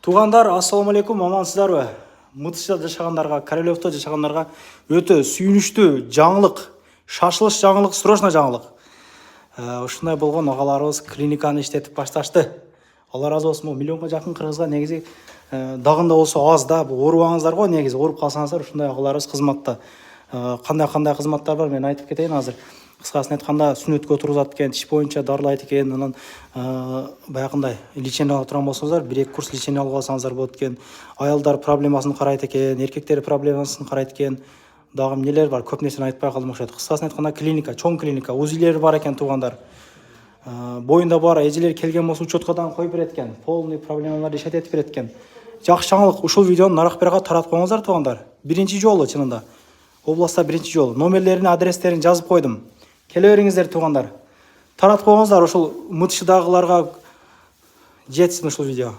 Туғандар, ассаламу алейкум, амансыздарбы? Мытышта жашагандарга, Королевто жашагандарга өтө сүйүнүчтүү жаңылык, шашылыш жаңылык, срочно жаңылык. Ушундай болгон агаларыбыз клиниканы иштетип башташты. Алла разы болсун, миллионго жакын кыргызга негизи дагында болсо аз да, бул оорубаңыздар го, негизи ооруп калсаңыздар ушундай агаларыбыз кызматта. Кандай кызматтар бар, мен айтып кетейин азыр. Кыскасын айтканда, сүннөткө отургузат экен, тиш боюнча дарылайт экен, анан баягындай лечение ала турган болсоңуздар, 1-2 курс лечение алып алсаңыздар болот экен. Аялдар проблемасын карайт экен, эркектер проблемасын карайт экен. Дагы эмнелер бар, көп нерсени айтпай калдым окшойт. Кыскасын айтканда, клиника, чоң клиника, УЗИлери бар экен туугандар. Боюнда бар, эжелер келген болсо учеткадан коюп берет экен. Полный проблемаларды решать этип берет экен. Жакшы жаңылык, ушул видеону нарак берга таратып коюңуздар туугандар. Биринчи жолу чынында. Областта биринчи жолу. Номерлерин, адрестерин жазып койдум. Келе бериңиздер туугандар. Таратып коюңуздар, ушул Мытышдагыларга жетсин ушул видео.